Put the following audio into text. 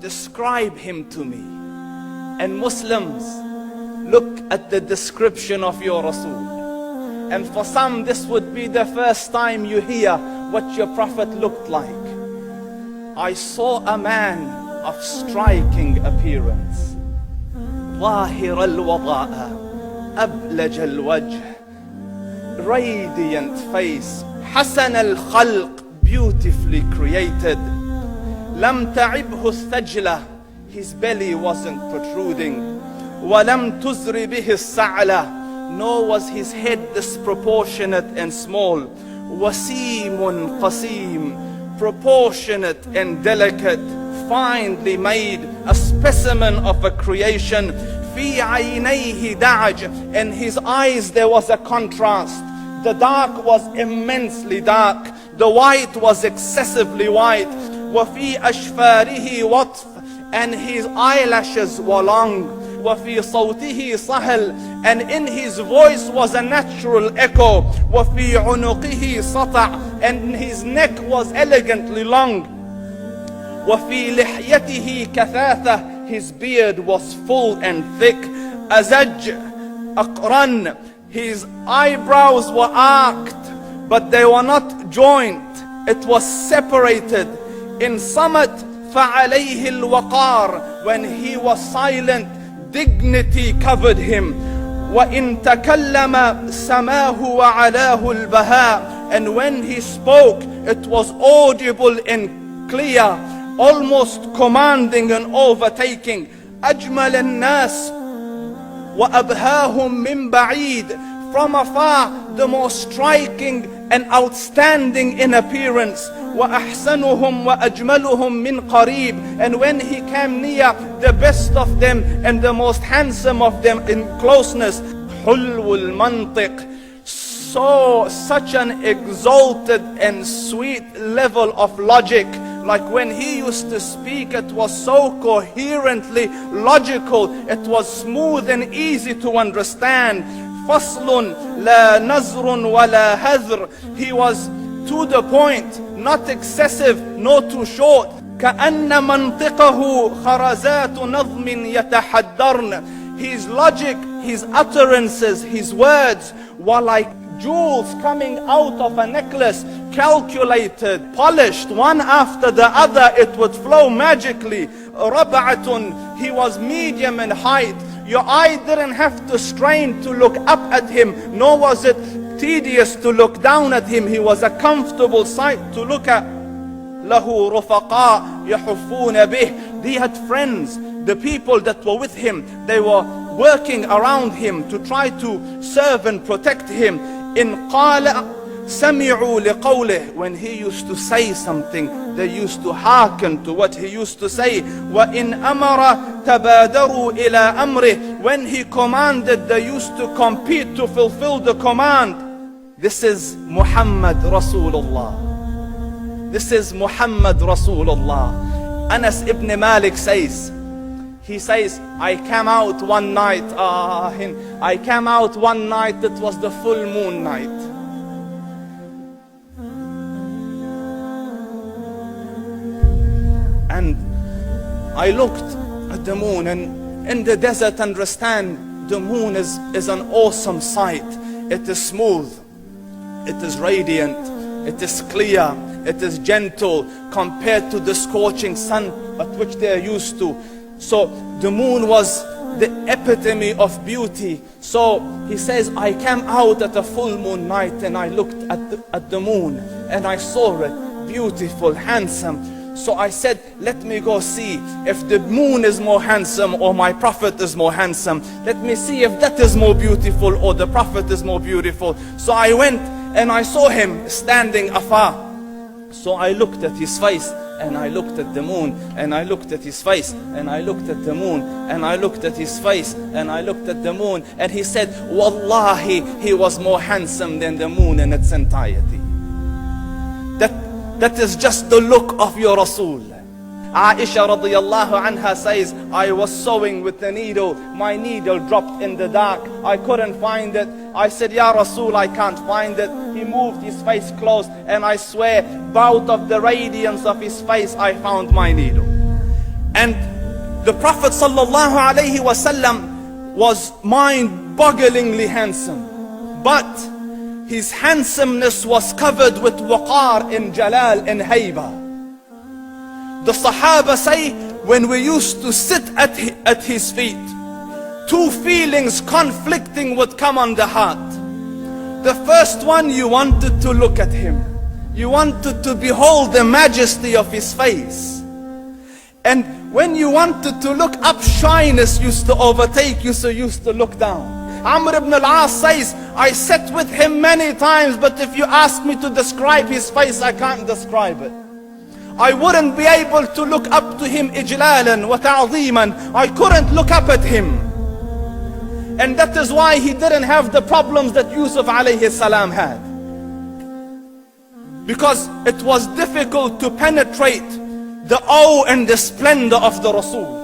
describe him to me. And Muslims, look at the description of your Rasul. And for some, this would be the first time you hear what your Prophet looked like. I saw a man of striking appearance. ظاهر الوضاء أبلج الوجه, radiant face, حسن الخلق, beautifully created. لم تعبه الثجلة, his belly wasn't protruding. ولم تزر به السعلة, nor was his head disproportionate and small. وسيم قسيم, proportionate and delicate, finely made, a specimen of a creation. في عينيه دعج, in his eyes there was a contrast. The dark was immensely dark, the white was excessively white. وفي أشفاره وطف, and his eyelashes were long. وفي صوته صهل, and in his voice was a natural echo. وفي عنقه سطع, and his neck was elegantly long. وفي لحيته كثاثة, his beard was full and thick. أزج أقرن, his eyebrows were arched, but they were not joined. It was separated. In Samat فعليه الوقار, when he was silent, dignity covered him. وإن تكلم سماه وعلاه البهاء, and when he spoke, it was audible and clear, almost commanding and overtaking. أجمل الناس وأبهاهم من بعيد, from afar the most striking and outstanding in appearance. وأحسنهم وأجملهم من قريب, and when he came near, the best of them and the most handsome of them in closeness. حلو المنطق, such an exalted and sweet level of logic. Like when he used to speak, it was so coherently logical, it was smooth and easy to understand. فصل لا نزر ولا هذر, he was to the point, not excessive nor too short. كأن منطقه خرزات نظم يتحدرن, his logic, his utterances, his words were like jewels coming out of a necklace, calculated, polished, one after the other, it would flow magically. ربعة, he was medium in height. Your eye didn't have to strain to look up at him, nor was it tedious to look down at him. He was a comfortable sight to look at. له رفقاء يحفون به, he had friends, the people that were with him, they were working around him to try to serve and protect him. إن قال سمعوا لقوله, when he used to say something, they used to hearken to what he used to say. وإن أمر تبادروا إلى أمره, when he commanded, they used to compete to fulfill the command. This is Muhammad Rasulullah. This is Muhammad Rasulullah. Anas ibn Malik says, he says, I came out one night, it was the full moon night. And I looked at the moon, and in the desert, understand, the moon is an awesome sight. It is smooth, it is radiant, it is clear, it is gentle compared to the scorching sun at which they are used to. So the moon was the epitome of beauty. So he says, I came out at a full moon night and I looked at the moon and I saw it beautiful, handsome. So I said, let me go see if the moon is more handsome or my Prophet is more handsome. Let me see if that is more beautiful or the Prophet is more beautiful. So I went and I saw him standing afar. So I looked at his face and I looked at the moon, and I looked at his face, and I looked at the moon, and I looked at his face, and I looked at the moon, and he said, Wallahi, he was more handsome than the moon in its entirety. That is just the look of your Rasul. Aisha radiyallahu anha says, I was sewing with the needle, my needle dropped in the dark, I couldn't find it. I said, Ya Rasul, I can't find it. He moved his face close, and I swear, out of the radiance of his face, I found my needle. And the Prophet sallallahu alaihi wasallam was mind-bogglingly handsome. But his handsomeness was covered with waqar and jalal and hayba. The Sahaba say, when we used to sit at his feet, two feelings conflicting would come on the heart. The first one, you wanted to look at him. You wanted to behold the majesty of his face. And when you wanted to look up, shyness used to overtake you, so you used to look down. Amr ibn al-As says, I sat with him many times, but if you ask me to describe his face, I can't describe it. I wouldn't be able to look up to him ijlalan wa ta'zeeman. I couldn't look up at him. And that is why he didn't have the problems that Yusuf alayhi salam had. Because it was difficult to penetrate the awe and the splendor of the Rasul.